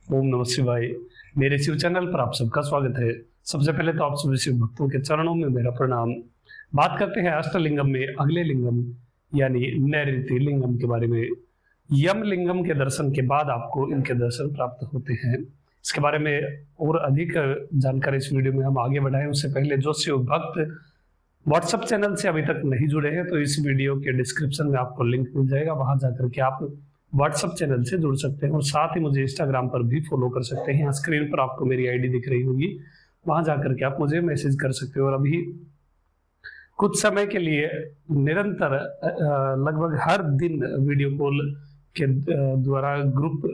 ओम नमः शिवाय। मेरे शिव चैनल पर आप सबका स्वागत है। सबसे पहले तो आप सभी शिव भक्तों के चरणों में मेरा प्रणाम। बात करते हैं अष्टलिंगम में अगले लिंगम यानी नैऋत्य लिंगम के बारे में। यम लिंगम के दर्शन के बाद आपको इनके दर्शन प्राप्त होते हैं। इसके बारे में और अधिक जानकारी इस वीडियो में हम आगे बढ़ाएं उससे पहले जो शिव भक्त व्हाट्सएप चैनल से अभी तक नहीं जुड़े हैं तो इस वीडियो के डिस्क्रिप्शन में आपको लिंक मिल जाएगा, वहां जाकर के आप व्हाट्सएप चैनल से जुड़ सकते हैं और साथ ही मुझे इंस्टाग्राम पर भी फॉलो कर सकते हैं। यहाँ स्क्रीन पर आपको मेरी आईडी दिख रही होगी, वहां जाकर के आप मुझे मैसेज कर सकते हो। और अभी कुछ समय के लिए निरंतर लगभग हर दिन वीडियो कॉल के द्वारा ग्रुप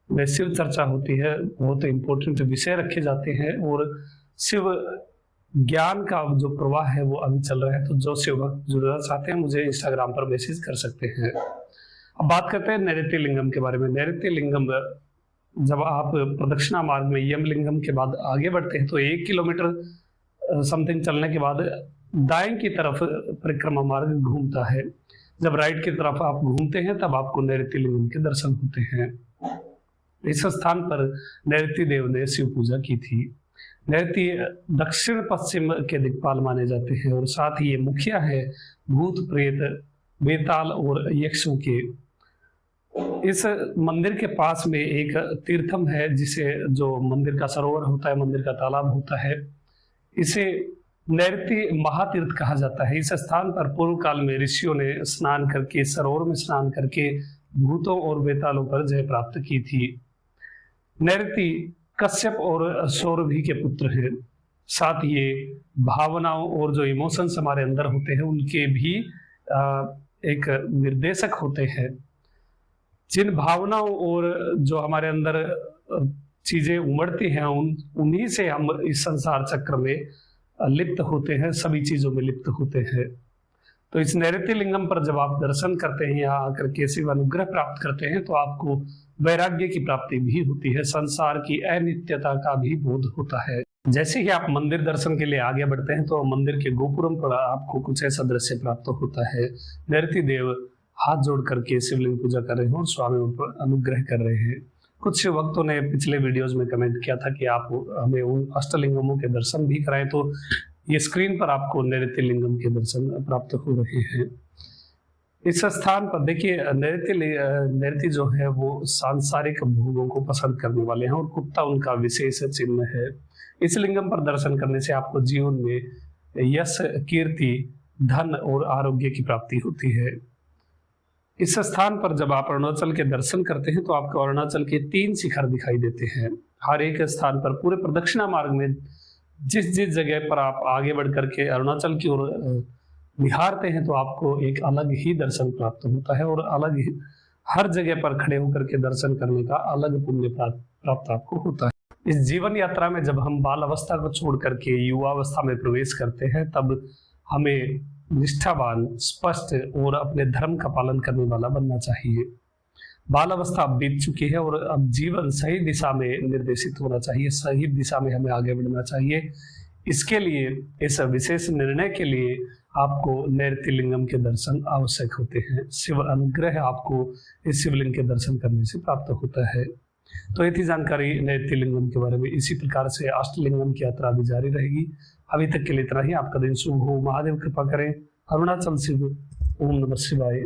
में शिव चर्चा होती है। बहुत इंपॉर्टेंट विषय रखे जाते हैं और शिव ज्ञान का जो प्रवाह है वो अभी चल रहा है। तो जो शिव भक्त जुड़ना चाहते हैं मुझे इंस्टाग्राम पर मैसेज कर सकते हैं। अब बात करते हैं नैऋत्य लिंगम के बारे में। नैऋत्य लिंगम जब आप प्रदक्षिणा मार्ग में यम लिंगम के बाद आगे बढ़ते हैं तो 1 किलोमीटर समथिंग चलने के बाद दाएं की तरफ परिक्रमा मार्ग घूमता है। जब राइट की तरफ आप घूमते हैं तब आपको नैऋत्य लिंगम के दर्शन होते हैं। इस स्थान पर नैऋत्य देव ने शिव पूजा की थी। नैऋत्य दक्षिण पश्चिम के दिक्पाल माने जाते हैं और साथ ही ये मुखिया है भूत प्रेत बेताल और यक्षों के। इस मंदिर के पास में एक तीर्थम है जिसे जो मंदिर का सरोवर होता है, मंदिर का तालाब होता है, इसे नैऋत्य महातीर्थ कहा जाता है। इस स्थान पर पूर्व काल में ऋषियों ने स्नान करके, सरोवर में स्नान करके भूतों और बेतालों पर जय प्राप्त की थी। नैऋत्य कश्यप और सौरभी के पुत्र हैं। साथ ये भावनाओं और जो इमोशंस हमारे अंदर होते हैं उनके भी एक निर्देशक होते हैं। जिन भावनाओं और जो हमारे अंदर चीजें उमड़ती हैं उन्हीं से हम इस संसार चक्र में लिप्त होते हैं, सभी चीजों में लिप्त होते हैं। तो इस नैऋत्य लिंगम पर जब आप दर्शन करते हैं, यहाँ आकर के शिव अनुग्रह प्राप्त करते हैं तो आपको वैराग्य की प्राप्ति भी होती है, संसार की अनित्यता का भी बोध होता है। जैसे ही आप मंदिर दर्शन के लिए आगे बढ़ते हैं तो मंदिर के गोपुरम पर आपको कुछ ऐसा दृश्य प्राप्त होता है। नैऋत्य देव हाथ जोड़ करके शिवलिंग पूजा कर रहे हैं और स्वामी उन पर अनुग्रह कर रहे हैं। कुछ भक्तों ने पिछले वीडियोस में कमेंट किया था कि आप हमें उन अष्टलिंगमों के दर्शन भी कराएं, तो ये स्क्रीन पर आपको नैऋत्य लिंगम के दर्शन प्राप्त हो रहे हैं। इस स्थान पर देखिए नैऋत्य जो है वो सांसारिक भोगों को पसंद करने वाले हैं और कुत्ता उनका विशेष चिन्ह है। इस लिंगम पर दर्शन करने से आपको जीवन में यश, कीर्ति, धन और आरोग्य की प्राप्ति होती है। इस स्थान पर जब आप अरुणाचल के दर्शन करते हैं तो आपको अरुणाचल के 3 शिखर दिखाई देते हैं। हर एक स्थान पर पूरे प्रदक्षिणा मार्ग में जिस जिस जगह पर आप आगे बढ़ करके अरुणाचल की ओर निहारते हैं तो आपको एक अलग ही दर्शन प्राप्त होता है और अलग ही हर जगह पर खड़े होकर के दर्शन करने का अलग पुण्य प्राप्त आपको होता है। इस जीवन यात्रा में जब हम बाल अवस्था को छोड़ करके युवा अवस्था में प्रवेश करते हैं तब हमें निष्ठावान, स्पष्ट और अपने धर्म का पालन करने वाला बनना चाहिए। बाल अवस्था अब बीत चुकी है और अब जीवन सही दिशा में निर्देशित होना चाहिए, सही दिशा में हमें आगे बढ़ना चाहिए। इसके लिए, इस विशेष निर्णय के लिए आपको नैऋत्य लिंगम के दर्शन आवश्यक होते हैं। शिव अनुग्रह आपको इस शिवलिंग के दर्शन करने से प्राप्त होता है। तो ये थी जानकारी नैऋत्य लिंगम के बारे में। इसी प्रकार से अष्टलिंगम की यात्रा भी जारी रहेगी। अभी तक के लिए इतना ही। आपका दिन शुभ हो, महादेव कृपा करें। अरुणाचल शिव। ओम नमः शिवाय।